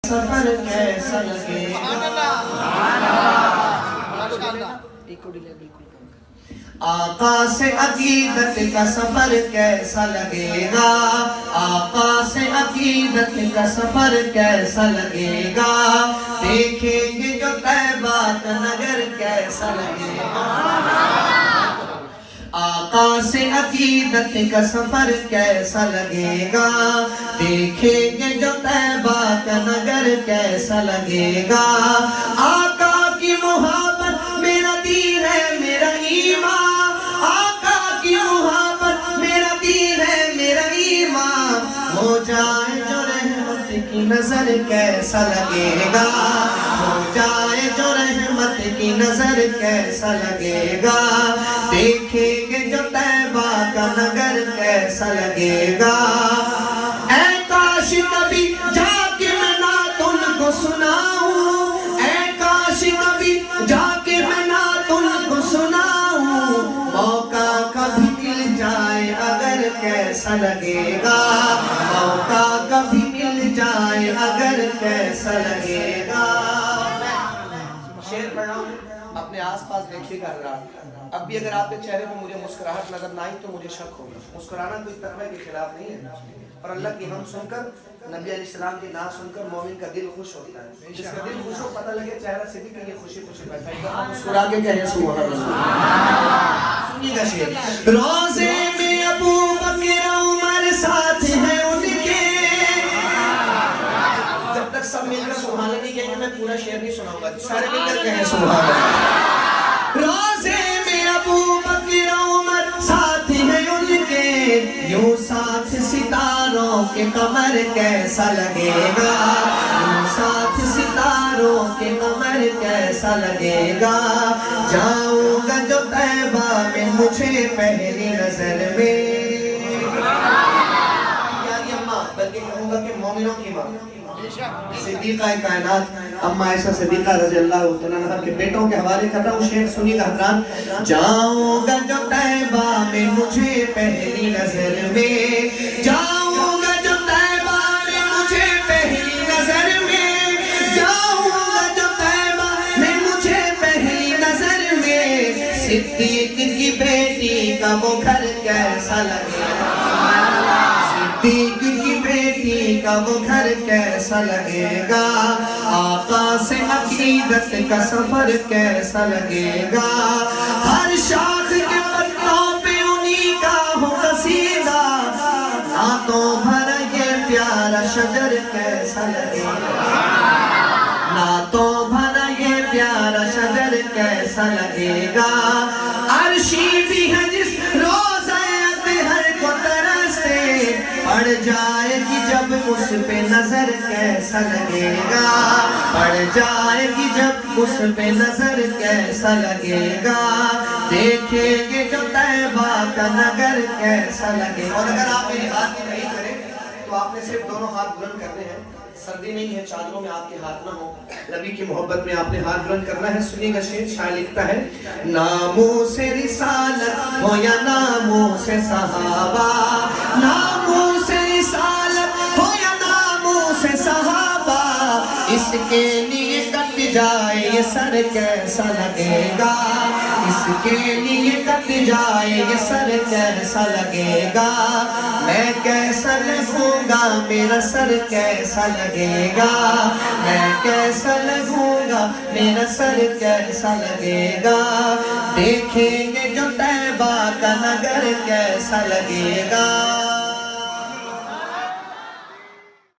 سفر کیسا لگے آقا سے عقیدت کا سفر کیسا لگے گا، آقا سے عقیدت کا سفر کیسا لگے گا، دیکھیں گے جو طیبہ کا نگر کیسا لگے گا۔ آقا سے عقیدت کا سفر کیسا لگے گا، دیکھیں گے جو طیبہ کا نگر کیسا لگے گا۔ آقا کی محبت میرا دین ہے میرا ایمان، آقا کی محبت میرا دین ہے میرا ایمان، ہو جائے جو رحمت کی نظر کیسا لگے گا، ہو جائے جو رحمت کی نظر کیسا لگے گا، دیکھیں گے جو طیبہ کا نگر کیسا لگے گا۔ اے کاش کبھی جا کے میں نعت ان کو سناؤں، اے کاش کبھی جا کے میں نعت ان کو سناؤں، موقع کبھی مل جائے اگر کیسا لگے گا، موقع کبھی مل جائے اگر کیسا لگے گا۔ شعر پڑھ رہا ہوں، اپنے آس پاس دیکھیے گا حضرات۔ اب بھی اگر آپ کے چہرے پہ مجھے مسکراہٹ نظر نہ آئی تو مجھے شک ہوگا، مسکرانا کوئی تقوی کے خلاف نہیں ہے، اور اللہ کی ہم سن کر، نبی علیہ السلام کی نعت سن کر مومن کا دل خوش ہوتا ہے۔ جس کا دل خوش ہو پتہ لگے چہرہ سے بھی کہ یہ خوشی خوشی بیٹھا ہے، آپ مسکرا کے کہیں سبحان اللہ۔ سنیے گا شعر۔ روزے میں ابو بکر عمر ساتھ ہیں ان کے، جب تک سب مل کر سبحان اللہ نہیں کہیں گے میں پورا شعر نہیں سناؤں گا، سارے مل کر کہیں سبحان اللہ۔ روزے میں ابو بکر عمر ساتھ ہیں ان کے، یوں ساتھ ستاروں کے قمر کیسا لگے گا، یوں ساتھ ستاروں کے قمر کیسا لگے گا، جاؤں گا جو طیبہ میں مجھے پہلی نظر میں، پیاری اماں بلکہ کہوں گا کہ مومنوں کی ماں صدیقہ کائنات اما عائشہ صدیقہ رضی اللہ عنہا کے بیٹوں کے حوالے کر رہا ہوں، شعر سنیے گا حضرات۔ جاؤں گا جو طیبہ میں مجھے پہلی نظر میں، جاؤں گا جو طیبہ میں مجھے پہلی نظر میں، جاؤں گا جو طیبہ میں مجھے پہلی نظر میں، صدیق کی بیٹی کا وہ گھر کیسا لگے گا، صدیق کی بیٹی کا وہ گھر کیسا لگے گا، آقا سے عقیدت کا سفر کیسا لگے گا، ہر شاخ کے پتوں پہ انہی کا ہو قصیدہ، نعتوں بھرا یہ پیارا شجر کیسا لگے گا، نعتوں بھرا یہ پیارا شجر کیسا لگے گا، عرشی بھی ہے جس روزہ اطہر کو ترستے، پڑ جائے گی جب اس پہ نظر کیسا لگے گا، پڑ جائے گی جب اس پہ نظر کیسا لگے گا، دیکھیں گے جو طیبہ کا نگر کیسا لگے گا۔ اور اگر آپ میری ہاتھ کی نہیں کریں تو آپ نے صرف دونوں ہاتھ بلند کرنے ہیں، سردی نہیں ہے چادروں میں آپ کے ہاتھ نہ ہو، نبی کی محبت میں آپ نے ہاتھ بلند کرنا ہے۔ سنیے گا شعر، شاعر لکھتا ہے، ناموس رسالت ہو یا ناموس صحابہ، ناموس رسالت ہو یا ناموس صحابہ، اس کے لیے کٹ جائے یہ سر کیسا لگے گا، اس کے لیے کٹ جائے یہ سر کیسا لگے گا، میں کیسا لگوں گا میرا سر کیسا لگے گا، میں کیسا لگوں گا میرا سر کیسا لگے گا، دیکھیں گے جو طیبہ کا نگر کیسا لگے گا۔